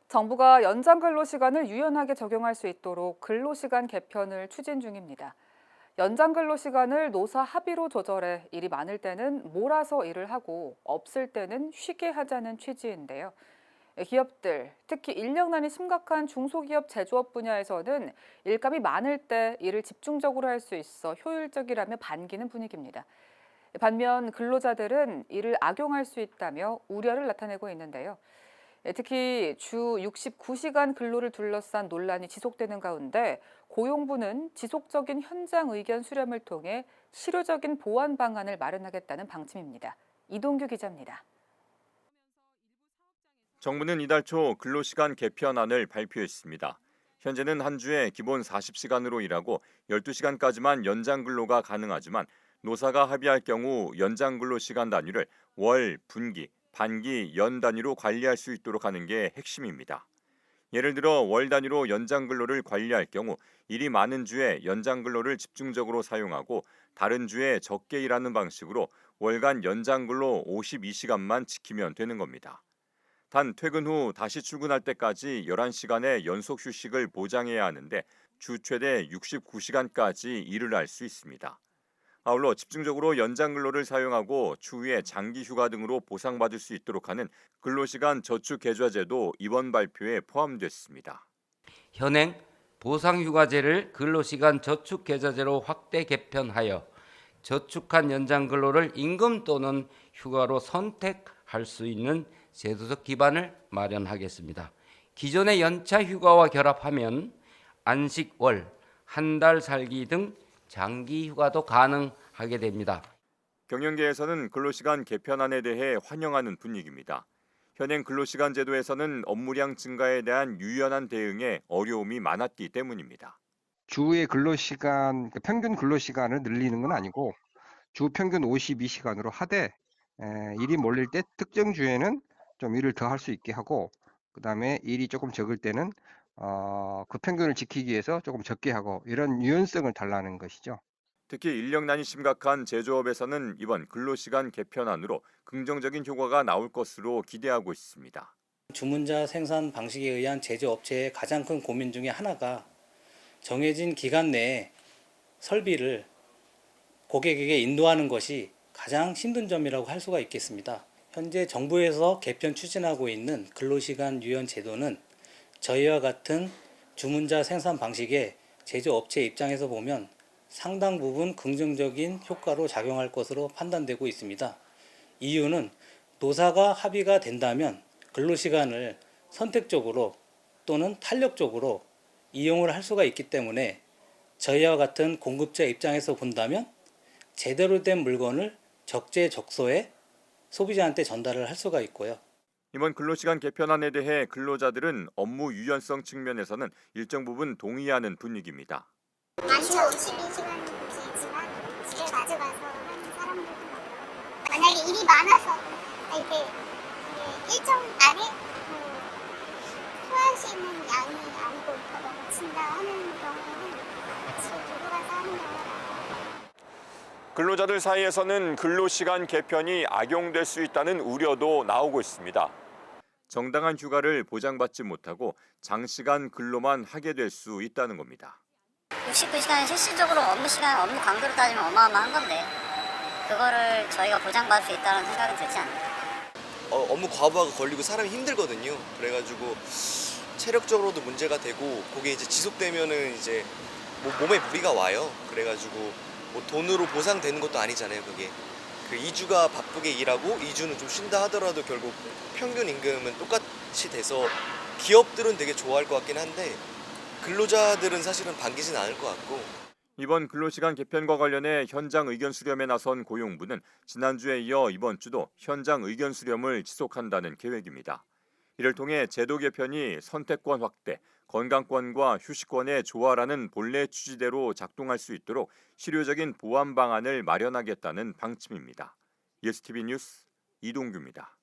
정부가 연장 근로시간을 유연하게 적용할 수 있도록 근로시간 개편을 추진 중입니다. 연장 근로시간을 노사 합의로 조절해 일이 많을 때는 몰아서 일을 하고 없을 때는 쉬게 하자는 취지인데요. 기업들, 특히 인력난이 심각한 중소기업 제조업 분야에서는 일감이 많을 때 일을 집중적으로 할 수 있어 효율적이라며 반기는 분위기입니다. 반면 근로자들은 이를 악용할 수 있다며 우려를 나타내고 있는데요. 특히 주 69시간 근로를 둘러싼 논란이 지속되는 가운데 고용부는 지속적인 현장 의견 수렴을 통해 실효적인 보완 방안을 마련하겠다는 방침입니다. 이동규 기자입니다. 정부는 이달 초 근로시간 개편안을 발표했습니다. 현재는 한 주에 기본 40시간으로 일하고 12시간까지만 연장 근로가 가능하지만 노사가 합의할 경우 연장 근로시간 단위를 월, 분기, 반기, 연 단위로 관리할 수 있도록 하는 게 핵심입니다. 예를 들어 월 단위로 연장 근로를 관리할 경우 일이 많은 주에 연장 근로를 집중적으로 사용하고 다른 주에 적게 일하는 방식으로 월간 연장 근로 52시간만 지키면 되는 겁니다. 단 퇴근 후 다시 출근할 때까지 11시간의 연속 휴식을 보장해야 하는데 주 최대 69시간까지 일을 할 수 있습니다. 아울러 집중적으로 연장 근로를 사용하고 추후에 장기 휴가 등으로 보상받을 수 있도록 하는 근로시간 저축 계좌제도 이번 발표에 포함됐습니다. 현행 보상휴가제를 근로시간 저축계좌제로 확대 개편하여 저축한 연장 근로를 임금 또는 휴가로 선택할 수 있는 제도적 기반을 마련하겠습니다. 기존의 연차 휴가와 결합하면 안식월, 한 달 살기 등 장기 휴가도 가능하게 됩니다. 경영계에서는 근로시간 개편안에 대해 환영하는 분위기입니다. 현행 근로시간 제도에서는 업무량 증가에 대한 유연한 대응에 어려움이 많았기 때문입니다. 주의 근로시간, 평균 근로시간을 늘리는 건 아니고 주 평균 52시간으로 하되 일이 몰릴 때 특정 주에는 좀 일을 더 할 수 있게 하고 그다음에 일이 조금 적을 때는 그 평균을 지키기 위해서 조금 적게 하고 이런 유연성을 달라는 것이죠. 특히 인력난이 심각한 제조업에서는 이번 근로시간 개편안으로 긍정적인 효과가 나올 것으로 기대하고 있습니다. 주문자 생산 방식에 의한 제조업체의 가장 큰 고민 중에 하나가 정해진 기간 내에 설비를 고객에게 인도하는 것이 가장 힘든 점이라고 할 수가 있겠습니다. 현재 정부에서 개편 추진하고 있는 근로시간 유연 제도는 저희와 같은 주문자 생산 방식의 제조업체 입장에서 보면 상당 부분 긍정적인 효과로 작용할 것으로 판단되고 있습니다. 이유는 노사가 합의가 된다면 근로시간을 선택적으로 또는 탄력적으로 이용을 할 수가 있기 때문에 저희와 같은 공급자 입장에서 본다면 제대로 된 물건을 적재적소에 소비자한테 전달을 할 수가 있고요. 이번 근로시간 개편안에 대해 근로자들은 업무 유연성 측면에서는 일정 부분 동의하는 분위기입니다. 많죠. 52시간이지만 집에 가져가서 하는 사람들도 많고 만약에 일이 많아서 이게 일정 안에 소화할 수 있는 양이 아니고 더 넘친다 하는 경우는 집에 두고 가서 하는 경우가 많아요. 근로자들 사이에서는 근로시간 개편이 악용될 수 있다는 우려도 나오고 있습니다. 정당한 휴가를 보장받지 못하고 장시간 근로만 하게 될 수 있다는 겁니다. 69시간이 실질적으로 업무 강도로 따지면 어마어마한 건데 그거를 저희가 보장받을 수 있다는 생각은 들지 않아요. 업무 과부하가 걸리고 사람이 힘들거든요. 그래가지고 체력적으로도 문제가 되고 그게 이제 지속되면은 이제 몸에 무리가 와요. 그래가지고 돈으로 보상되는 것도 아니잖아요. 그게 그 2주가 바쁘게 일하고 2주는 좀 쉰다 하더라도 결국 평균 임금은 똑같이 돼서 기업들은 되게 좋아할 것 같긴 한데 근로자들은 사실은 반기진 않을 것 같고. 이번 근로시간 개편과 관련해 현장 의견 수렴에 나선 고용부는 지난주에 이어 이번 주도 현장 의견 수렴을 지속한다는 계획입니다. 이를 통해 제도 개편이 선택권 확대, 건강권과 휴식권의 조화라는 본래 취지대로 작동할 수 있도록 실효적인 보완 방안을 마련하겠다는 방침입니다. 예스티비 뉴스 이동규입니다.